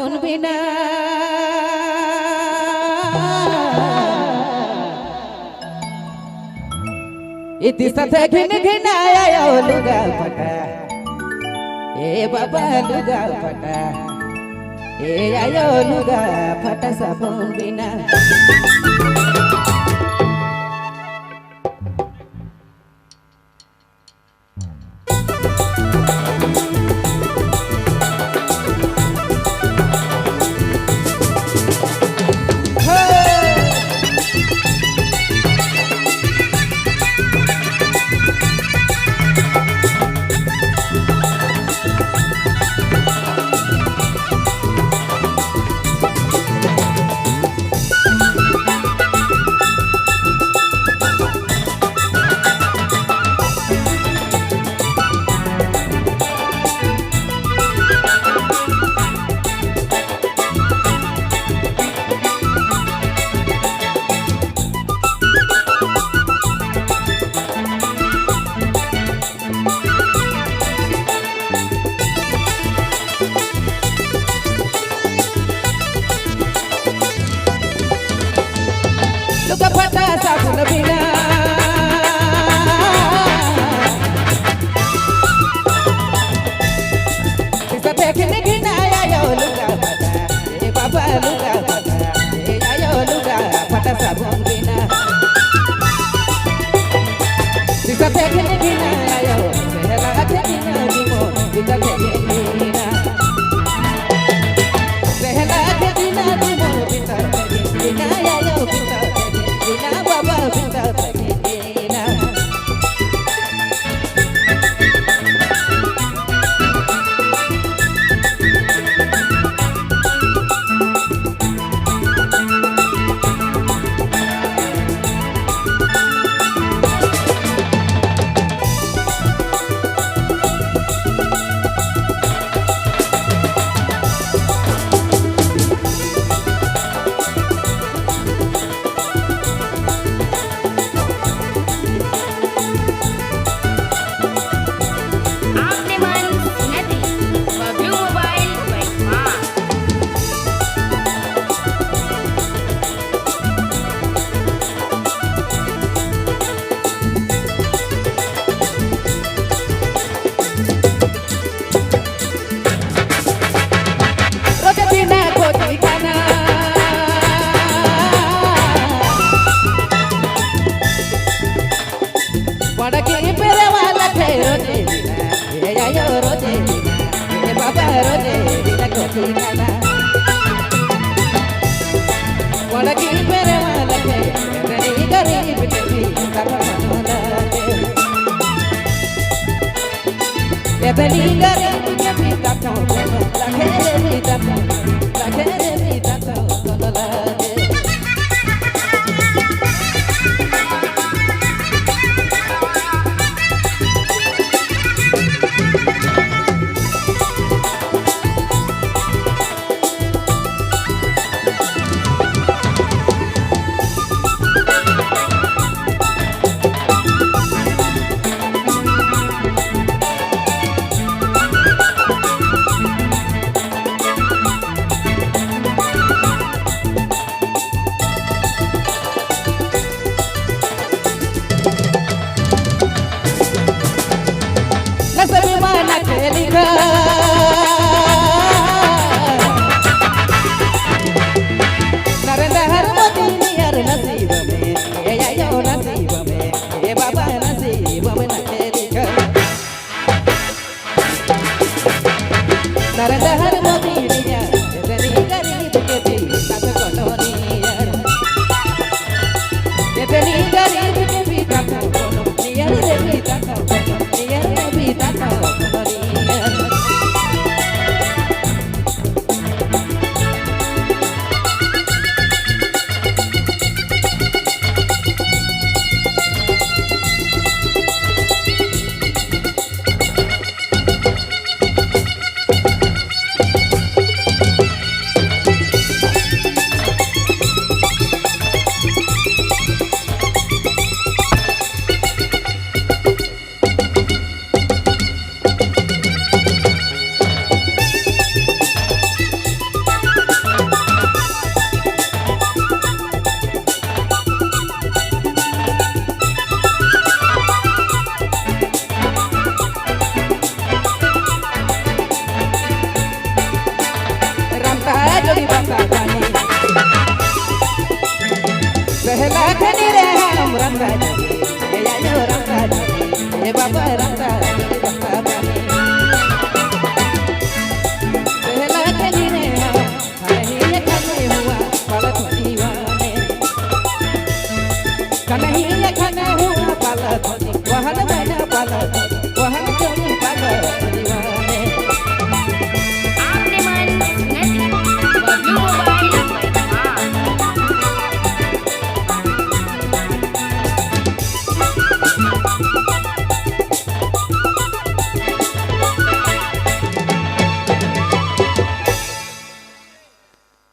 সাবুন বিনা इति साथे घिन घिनाया लुगा फटा ए बाबा लुगा फटा ए आयो लुगा फटा साबुन बिना लुगा फटा साबुन बिना साथे घिन घिनाया लुगा फटा ए बाबा लुगा फटा ए आयो लुगा फटा साबुन बिना साथे घिन घिनाया सेहला के बिना दिमो साथे घिना सेहला के बिना दिमो बिना आयो बिना बिना बाबा बिना बिना पड़के पेरे वाला थे रोजे ये आयो रोजे ये बाबा रोजे बिना कोठी खाना पड़के पेरे वाला थे मेरी गरीब की कमला ये बनी गरीब की कमला लगे रे कमला जोड़ी बाका जानी पहला खनी रे हम रंगा जोड़ी ये आयो रंगा जोड़ी ये बाबा रंगा जोड़ी बाका जानी पहला खनी रे हम कन्हैया खने हुआ पालत दीवाने कन्हैया खने हुआ पालत वहन बना पालत वहन जोड़ी पालत दीवाने आपने मन नहीं बबलू मोबाइल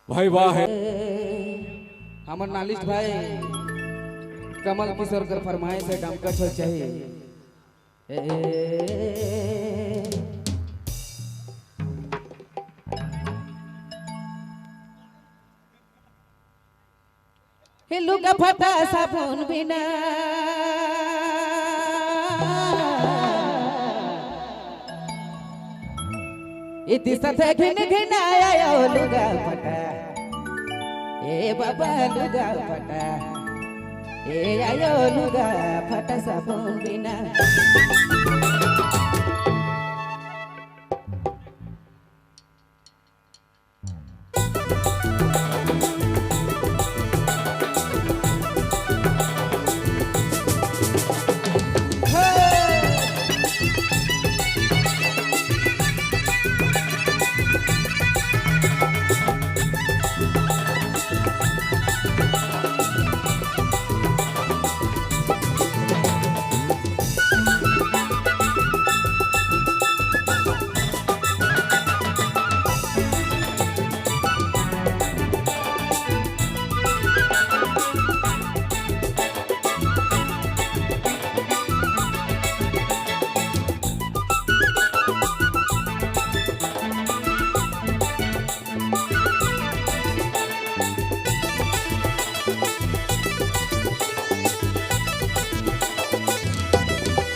भाई वाह है हमर नालिस्ट भाई कमल किशोर कर फरमाए से डमका छोड़ चाहिए हिलू का फटा साबुन बिना इति सथे घिन घिन आया लुगा फटा ए बाबा लुगा फटा ए आयो लुगा फटा साबुन बिना